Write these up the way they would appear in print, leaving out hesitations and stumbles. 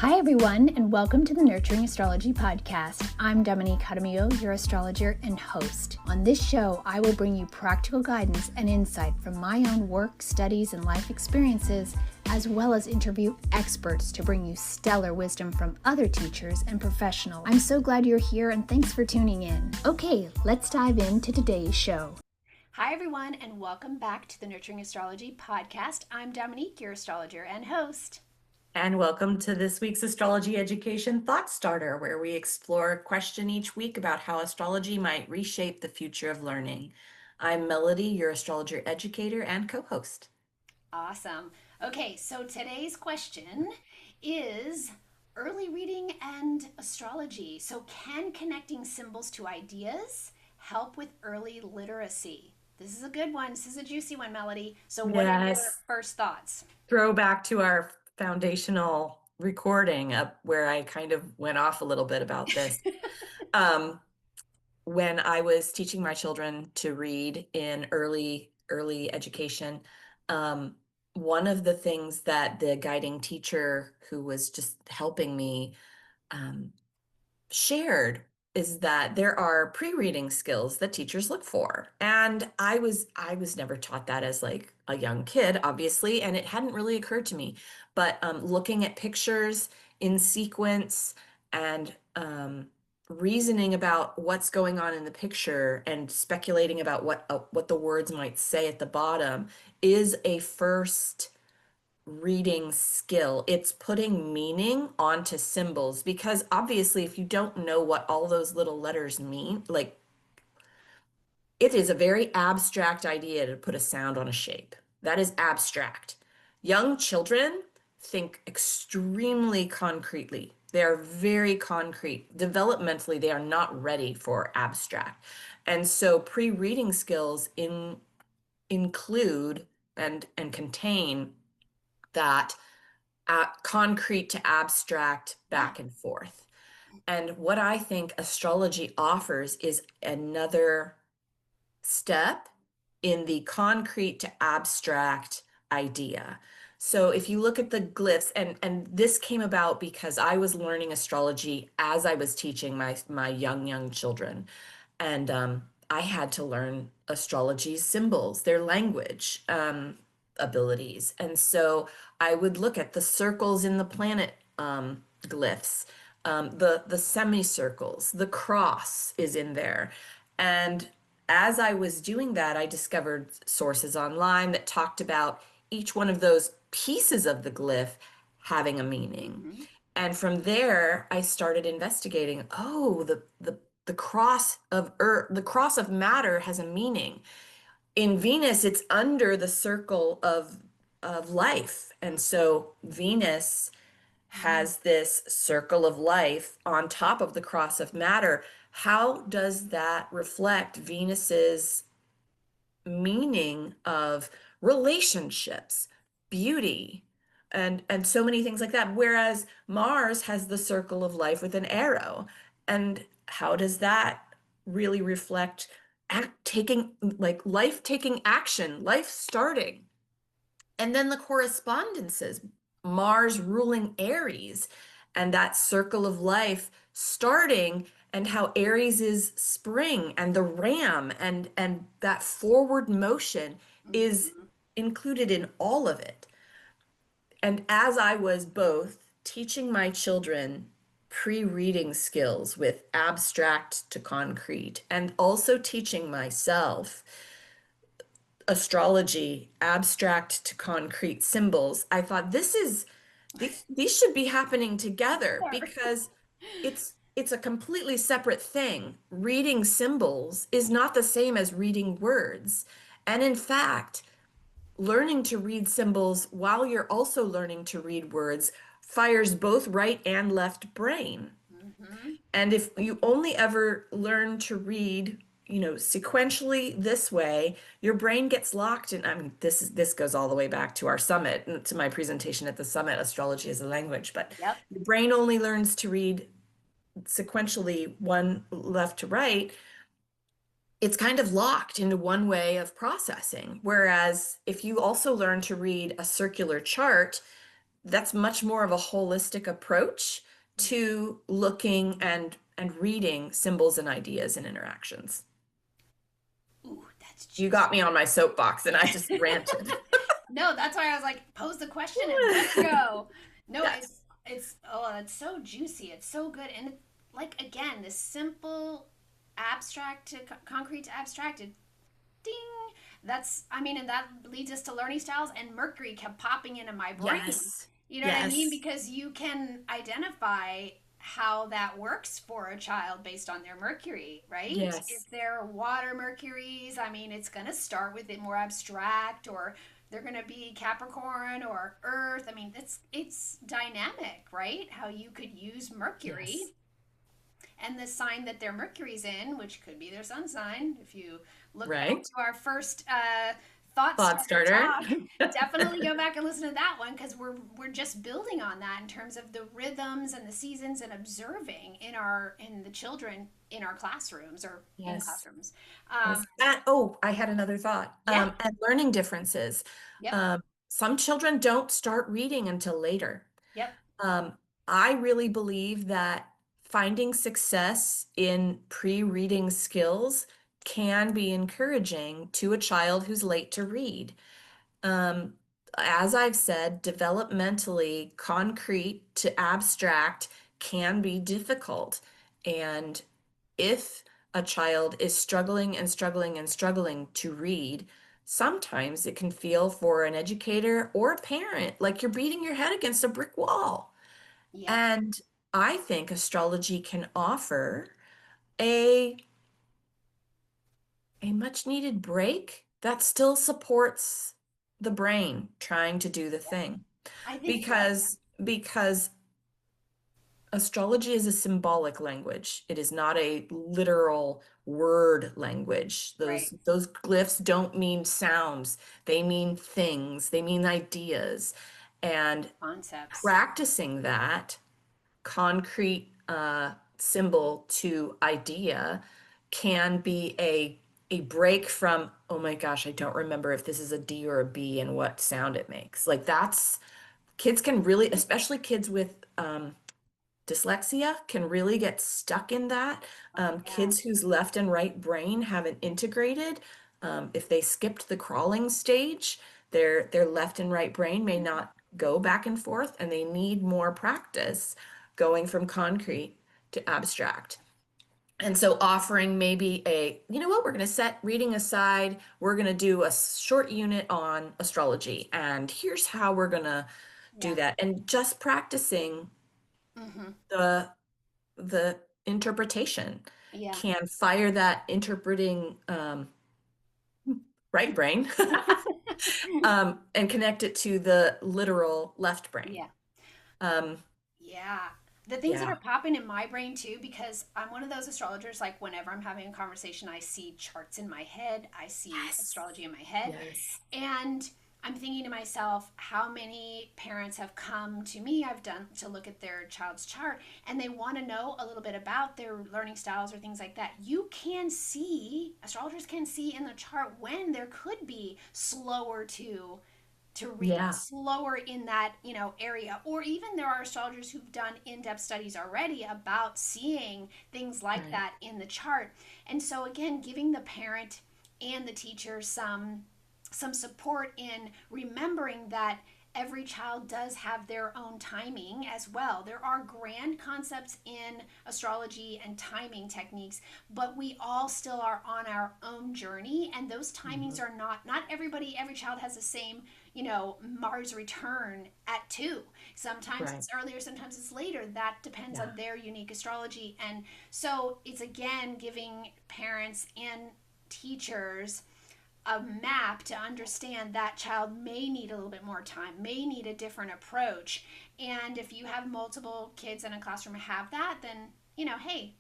Hi everyone, and welcome to the Nurturing Astrology Podcast. I'm Dominique your astrologer and host. On this show, I will bring you practical guidance and insight from my own work, studies, and life experiences, as well as interview experts to bring you stellar wisdom from other teachers and professionals. I'm so glad you're here and thanks for tuning in. Okay, let's dive into today's show. Hi everyone, and welcome back to the Nurturing Astrology Podcast. I'm Dominique, your astrologer and host. And welcome to this week's Astrology Education Thought Starter, where we explore a question each week about how astrology might reshape the future of learning. I'm Melody, your astrologer educator and co-host. Awesome. Okay, so today's question is early reading and astrology. So can connecting symbols to ideas help with early literacy? This is a good one. This is a juicy one, Melody. So what are your first thoughts? Throwback to our foundational recording up where I kind of went off a little bit about this. When I was teaching my children to read in early education, one of the things that the guiding teacher who was just helping me shared is that there are pre-reading skills that teachers look for. And I was never taught that as like a young kid, obviously, and it hadn't really occurred to me. But looking at pictures in sequence and reasoning about what's going on in the picture and speculating about what the words might say at the bottom is a first reading skill. It's putting meaning onto symbols, because obviously if you don't know what all those little letters mean, like, it is a very abstract idea to put a sound on a shape. That is abstract. Young children think extremely concretely. They are very concrete. Developmentally, they are not ready for abstract. And so pre-reading skills include and contain that concrete to abstract back and forth. And what I think astrology offers is another step in the concrete to abstract idea. So if you look at the glyphs, and this came about because I was learning astrology as I was teaching my young children. And I had to learn astrology symbols, their language abilities. And so I would look at the circles in the planet glyphs, the semicircles, the cross is in there. And as I was doing that, I discovered sources online that talked about each one of those pieces of the glyph having a meaning. Mm-hmm. And from there, I started investigating, the cross of earth, the cross of matter has a meaning. In Venus, it's under the circle of life. And so Venus has this circle of life on top of the cross of matter. How does that reflect Venus's meaning of relationships, beauty, and so many things like that? Whereas Mars has the circle of life with an arrow. And how does that really reflect life taking action, life starting? And then the correspondences, Mars ruling Aries, and that circle of life starting, and how Aries is spring and the ram, and that forward motion is included in all of it. And as I was both teaching my children pre-reading skills with abstract to concrete, and also teaching myself astrology, abstract to concrete symbols, I thought these should be happening together, because it's a completely separate thing. Reading symbols is not the same as reading words. And in fact, learning to read symbols while you're also learning to read words fires both right and left brain. Mm-hmm. And if you only ever learn to read sequentially this way, your brain gets locked in. I mean, this goes all the way back to our summit, to my presentation at the summit, Astrology as a Language. But yep. Your brain only learns to read sequentially, one left to right. It's kind of locked into one way of processing. Whereas if you also learn to read a circular chart, that's much more of a holistic approach to looking and reading symbols and ideas and interactions. Ooh, that's You juicy. got me on my soapbox and I just ranted. No, that's why I was like, pose the question and let's go. No, Yes. it's oh, it's so juicy. It's so good, and like again, this simple, abstract to concrete to abstracted. Ding. That's I mean, and that leads us to learning styles. And Mercury kept popping into my brain. Yes. You know what I mean? Yes. Because you can identify how that works for a child based on their Mercury, right? Yes. If they're water Mercuries, I mean, it's going to start with it more abstract, or they're going to be Capricorn or Earth. I mean, it's dynamic, right? How you could use Mercury Yes. and the sign that their Mercury's in, which could be their sun sign. If you look back Right. to our first thought Thought starter starter. talk, definitely go back and listen to that one because we're just building on that in terms of the rhythms and the seasons and observing in the children in our classrooms or in Yes. classrooms. Yes. And, oh, I had another thought. Yeah. And learning differences. Yep. Some children don't start reading until later. Yep. Um, I really believe that finding success in pre-reading skills can be encouraging to a child who's late to read. Um, as I've said, developmentally, concrete to abstract can be difficult. And if a child is struggling and struggling and struggling to read, sometimes it can feel for an educator or a parent like you're beating your head against a brick wall. Yep. And I think astrology can offer a a much needed break that still supports the brain trying to do the Yep. thing. I think yep. Because astrology is a symbolic language. It is not a literal word language. Right. Those glyphs don't mean sounds. They mean things. They mean ideas. And Concepts. practicing that concrete symbol to idea can be a break from, oh my gosh, I don't remember if this is a D or a B and what sound it makes. Like that's kids can really, especially kids with dyslexia, can really get stuck in that. Oh yeah. Kids whose left and right brain haven't integrated, if they skipped the crawling stage, their left and right brain may not go back and forth, and they need more practice going from concrete to abstract. And so offering maybe you know what, we're going to set reading aside, we're going to do a short unit on astrology, and here's how we're going to do Yeah. that. And just practicing Mm-hmm. the the interpretation Yeah. can fire that interpreting right brain and connect it to the literal left brain. Yeah. Um, Yeah. The things that yeah. are popping in my brain too, because I'm one of those astrologers, like whenever I'm having a conversation, I see charts in my head, I see Yes. astrology in my head. Yes. And I'm thinking to myself, how many parents have come to me, I've done to look at their child's chart, and they want to know a little bit about their learning styles or things like that. You can see, astrologers can see in the chart when there could be slower to read, Yeah. slower in that area. Or even there are astrologers who've done in-depth studies already about seeing things like Right. that in the chart. And so again, giving the parent and the teacher some support in remembering that every child does have their own timing as well. There are grand concepts in astrology and timing techniques, but we all still are on our own journey, and those timings Mhm. are not every child has the same, Mars return at 2. Sometimes Right. it's earlier, sometimes it's later. That depends Yeah. on their unique astrology. And so it's again giving parents and teachers a map to understand that child may need a little bit more time, may need a different approach. And if you have multiple kids in a classroom have that, then, hey,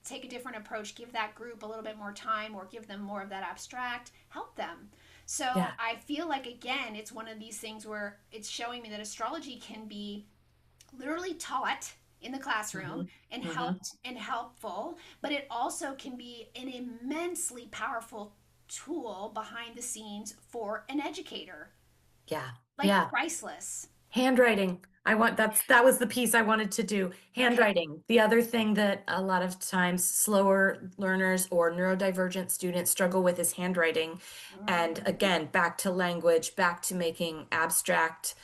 take a different approach, give that group a little bit more time or give them more of that abstract, help them. So Yeah. I feel like, again, it's one of these things where it's showing me that astrology can be literally taught in the classroom Hmm. and Hmm. helpful, but it also can be an immensely powerful tool behind the scenes for an educator. Yeah. Like Yeah. priceless. Handwriting. That was the piece I wanted to do. Okay. Handwriting. The other thing that a lot of times slower learners or neurodivergent students struggle with is handwriting. And Mm-hmm. again, back to language, back to making abstract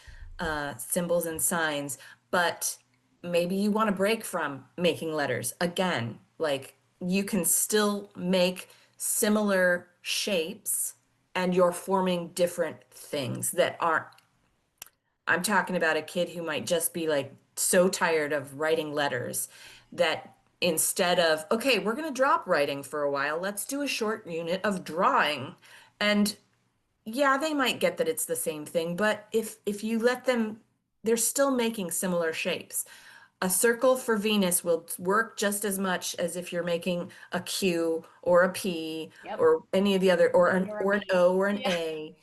symbols and signs. But maybe you want to break from making letters. Again, like you can still make similar shapes and you're forming different things that aren't. I'm talking about a kid who might just be like so tired of writing letters that instead of, okay, we're going to drop writing for a while, let's do a short unit of drawing. And yeah, they might get that it's the same thing, but if you let them, they're still making similar shapes. A circle for Venus will work just as much as if you're making a Q or a P Yep. or any of the other Or a or an B. O or an Yeah. A.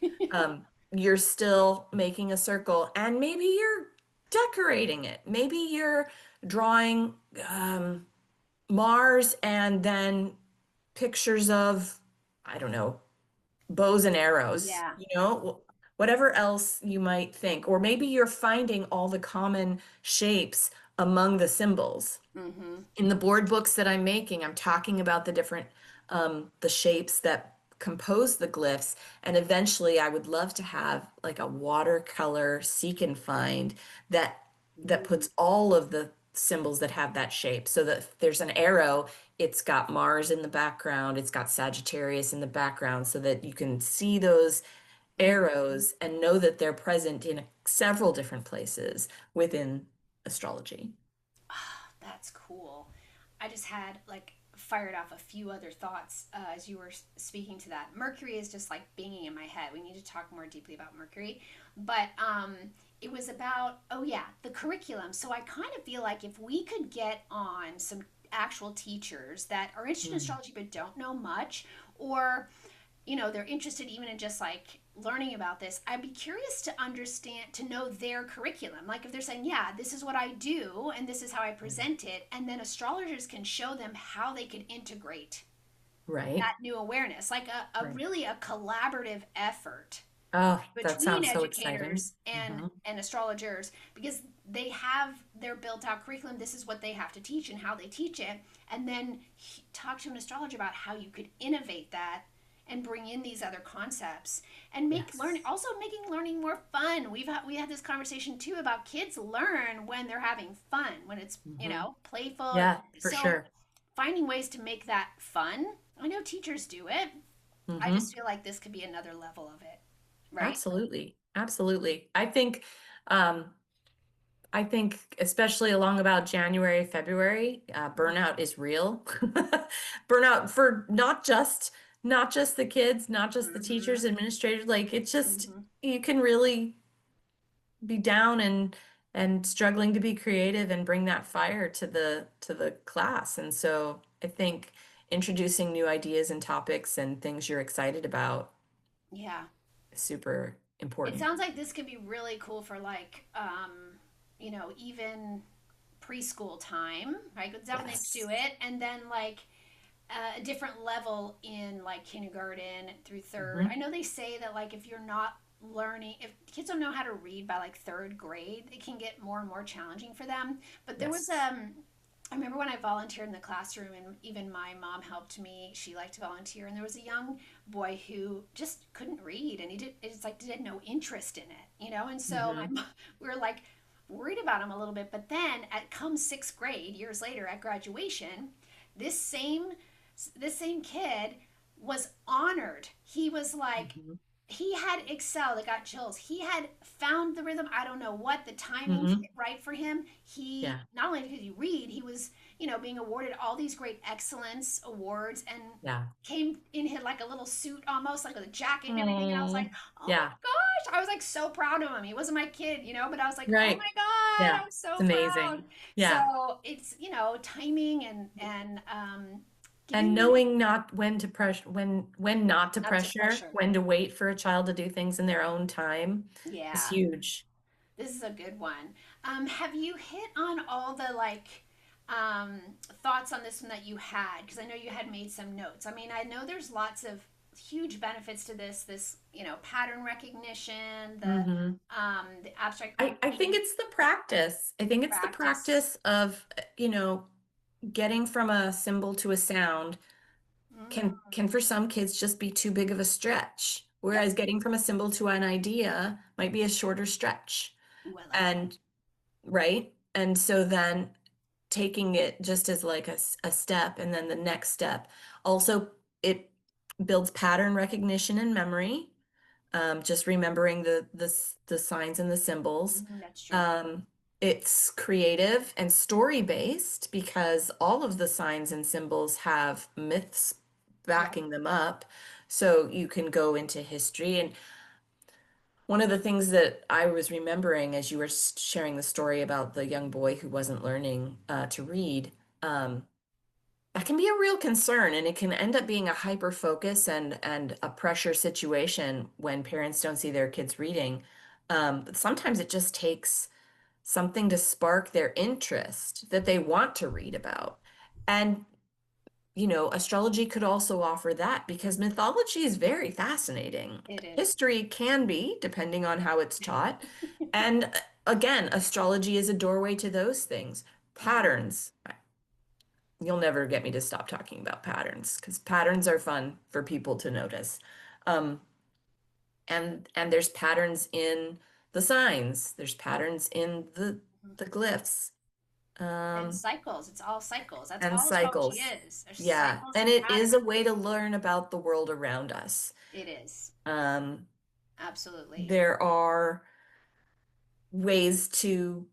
You're still making a circle, and maybe you're decorating it. Maybe you're drawing Mars and then pictures of, I don't know, bows and arrows, Yeah. whatever else you might think. Or maybe you're finding all the common shapes among the symbols. Mm-hmm. In the board books that I'm making, I'm talking about the different, the shapes that compose the glyphs. And eventually I would love to have like a watercolor seek and find that Mm-hmm. puts all of the symbols that have that shape. So that if there's an arrow, it's got Mars in the background, it's got Sagittarius in the background, so that you can see those Mm-hmm. arrows and know that they're present in several different places within astrology. That's cool. I just had like fired off a few other thoughts as you were speaking to that. Mercury is just like binging in my head. We need to talk more deeply about Mercury, but it was about, oh yeah, the curriculum. So I kind of feel like if we could get on some actual teachers that are interested in Mm. astrology but don't know much, or they're interested even in just like learning about this, I'd be curious to understand, to know their curriculum. Like if they're saying, yeah, this is what I do and this is how I present it, and then astrologers can show them how they could integrate Right, that new awareness, like a right. really a collaborative effort Oh, that between sounds so exciting. educators and Hmm. astrologers, because they have their built out curriculum. This is what they have to teach and how they teach it, and then talk to an astrologer about how you could innovate that and bring in these other concepts and make learning, Yes. also making learning more fun. We had this conversation too about kids learn when they're having fun, when it's Hmm. playful. Yeah, for So sure. finding ways to make that fun. I know teachers do it. I Hmm. just feel like this could be another level of it, right? Absolutely. Absolutely. Um, I think especially along about January, February, burnout is real. Burnout for not just the kids, not just the Mm-hmm. teachers, administrators, like it's just Mm-hmm. you can really be down and struggling to be creative and bring that fire to the class. And so I think introducing new ideas and topics and things you're excited about Yeah. is super It important. sounds like this could be really cool for like, even preschool time, right? Because that's when they Yes. do it, and then like a different level in like kindergarten through third. I Hmm. know they say that like if you're not learning, if kids don't know how to read by like third grade, it can get more and more challenging for them. But there was Yes. I remember when I volunteered in the classroom, and even my mom helped me. She liked to volunteer, and there was a young boy who just couldn't read, and it's like did no interest in it. And so Hmm. we were like worried about him a little bit. But then at come sixth grade, years later at graduation, this same this same kid was honored. He was like, Hmm. he had excelled. It got chills. He had found the rhythm. I don't know what the timing Hmm. hit right for him. He Yeah. not only did he read, he was being awarded all these great excellence awards, and Yeah. came in here like a little suit, almost like with a jacket and everything. And I was like, Oh, oh my yeah. gosh, I was like so proud of him. He wasn't my kid, but I was like, oh Right. my god, Yeah. I'm so It's proud. amazing. Yeah. So it's timing and And giving them knowing not when to pressure, when not to not to pressure, pressure. when to wait for a child to do things in their own time is Yeah, huge. this is a good one. Have you hit on all the like um, thoughts on this one that you had? Because I know you had made some notes. I mean, I know there's lots of huge benefits to this, pattern recognition, Hmm. the abstract I think thinking, it's the practice. I think it's the practice. practice of, getting from a symbol to a sound can for some kids just be too big of a stretch. Yep. Whereas getting from a symbol to an idea might be a shorter stretch. Ooh, I like that. And right. And so then taking it just as like a step and then the next step. Also, it builds pattern recognition and memory. Just remembering the signs and the symbols. That's true. Um, it's creative and story based because all of the signs and symbols have myths Yep. backing them up. So you can go into history. And one of the things that I was remembering as you were sharing the story about the young boy who wasn't learning to read, um, that can be a real concern, and it can end up being a hyper focus and a pressure situation when parents don't see their kids reading. But sometimes it just takes something to spark their interest that they want to read about. And astrology could also offer that because mythology is very fascinating. It is. History can be, depending on how it's taught. And again, astrology is a doorway to those things. Mhm. Patterns. You'll never get me to stop talking about patterns because patterns are fun for people to notice. Um, and there's patterns in the signs. There's patterns in the glyphs. And Um, cycles. It's all cycles. That's and all astrology cycles. is. There's Yeah, cycles and and it is patterns. a way to learn about the world around us. It is. Um, Absolutely. there are ways to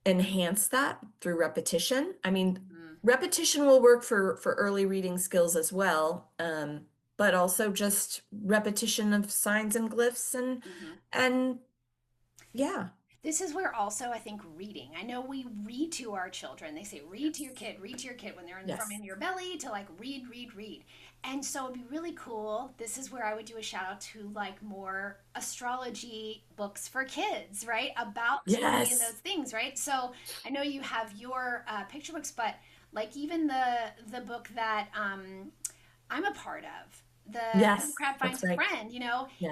enhance that through repetition. I mean, Mm-hmm. repetition will work for early reading skills as well, but also just repetition of signs and glyphs Mm-hmm. and yeah, This is where also I think reading. I know we read to our children. They say yes, read to your kid when they're from yes, in your belly to like read, read, read. And so it'd be really cool. This is where I would do a shout out to like more astrology books for kids, right? About teaching yes, those things, right? So I know you have your picture books, but like even the book that I'm a part of, the King yes, Crab Finds that's a right. Friend,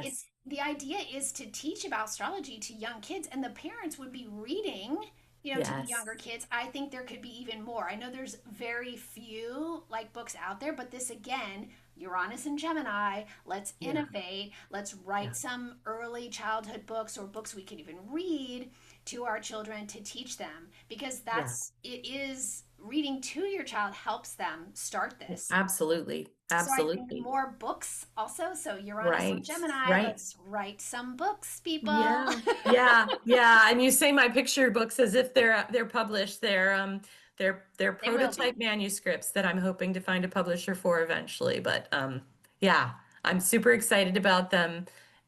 it's Yes, the idea is to teach about astrology to young kids, and the parents would be reading, to the yes, younger kids. I think there could be even more. I know there's very few like books out there, but this again, Uranus and Gemini, let's yeah, innovate. Let's yeah, write some early childhood books or books we can even read to our children to teach them because yeah, it is reading to your child helps them start this. absolutely, So I think absolutely. more books also. So Uranus and Right, Gemini, right. let's write some books, people. Yeah, yeah, yeah. And you say my picture books as if they're published. They're They will prototype be. manuscripts that I'm hoping to find a publisher for eventually. But yeah, I'm super excited about them,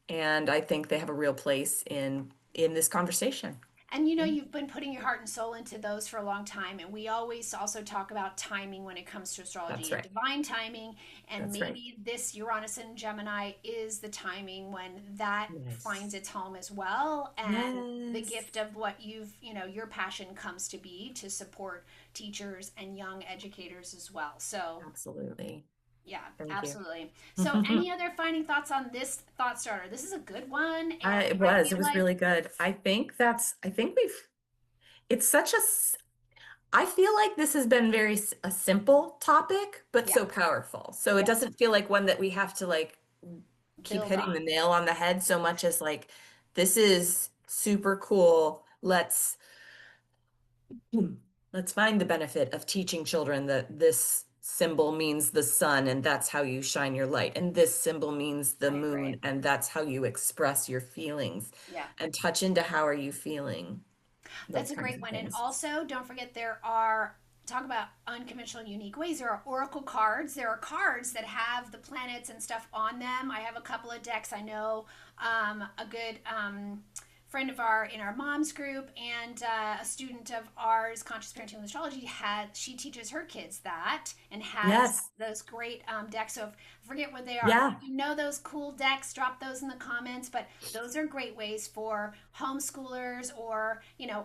and I think they have a real place in this conversation. And Yeah, you've been putting your heart and soul into those for a long time. And we always also talk about timing when it comes to that's astrology and right. divine timing. And That's right. maybe this Uranus and Gemini is the timing when that finds Yes. its home as well. And the Yes. gift of what your passion comes to be to support teachers and young educators as well. So, Absolutely. yeah, Thank you. absolutely. So, any other finding thoughts on this thought starter? This is a good one. And I It feel was like, really good. I think it's such I feel like this has been a simple topic, but yeah, so powerful. So it yep, doesn't feel like one that we have to like keep build hitting the on. nail on the head so much as like, this is super cool. Hmm, let's find the benefit of teaching children that this symbol means the sun and that's how you shine your light. And this symbol means the I agree. moon and that's how you express your feelings Yeah. and touch into how are you feeling, That's those a kinds great of one. And things. also, don't forget talk about unconventional, unique ways. There are oracle cards. There are cards that have the planets and stuff on them. I have a couple of decks. I know a good friend of in our mom's group and a student of ours, conscious parenting and astrology, she teaches her kids that and has Yes. those great decks. So forget what they are, but if Yeah. you know those cool decks, drop those in the comments. But those are great ways for homeschoolers or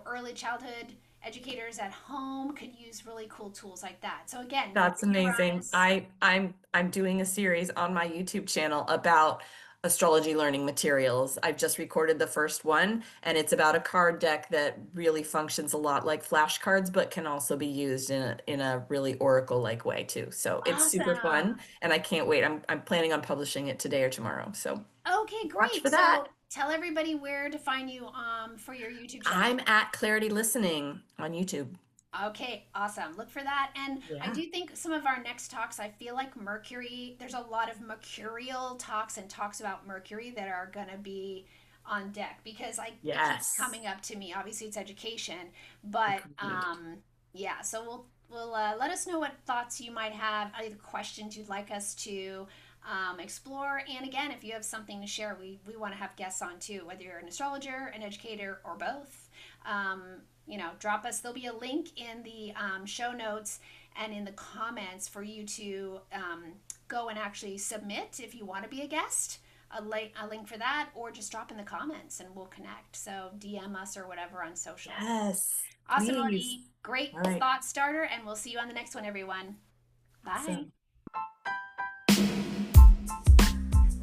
early childhood educators at home could use really cool tools like that. So again, That's amazing. memorize. I'm doing a series on my YouTube channel about astrology learning materials. I've just recorded the first one, and it's about a card deck that really functions a lot like flashcards, but can also be used in a really oracle-like way too. So it's super fun, Awesome. and I can't wait. I'm planning on publishing it today or tomorrow. So Okay, watch great. for that. So tell everybody where to find you for your YouTube channel. I'm at Clarity Listening on YouTube. Okay, awesome. Look for that. And I Yeah. do think some of our next talks, I feel like Mercury, there's a lot of mercurial talks and talks about Mercury that are going to be on deck because it keeps Yes. coming up to me. Obviously, it's education, but Agreed. yeah, so we'll let us know what thoughts you might have, either questions you'd like us to explore. And again, if you have something to share, we want to have guests on too, whether you're an astrologer, an educator, or both. Drop us. There'll be a link in the show notes and in the comments for you to go and actually submit if you want to be a guest. A link for that, or just drop in the comments and we'll connect. So DM us or whatever on social. Yes. Awesome, Please. Moni. Great All right. thought starter, and we'll see you on the next one, everyone. Bye. Awesome.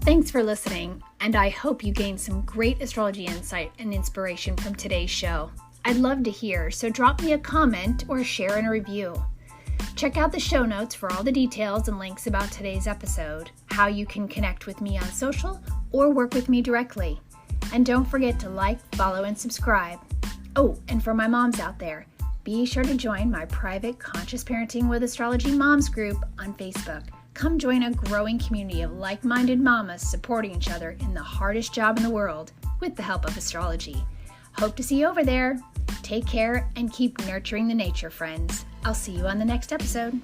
Thanks for listening, and I hope you gained some great astrology insight and inspiration from today's show. I'd love to hear, so drop me a comment or share in a review. Check out the show notes for all the details and links about today's episode, how you can connect with me on social or work with me directly. And don't forget to like, follow, and subscribe. Oh, and for my moms out there, be sure to join my private Conscious Parenting with Astrology Moms group on Facebook. Come join a growing community of like-minded mamas supporting each other in the hardest job in the world with the help of astrology. Hope to see you over there. Take care and keep nurturing the nature, friends. I'll see you on the next episode.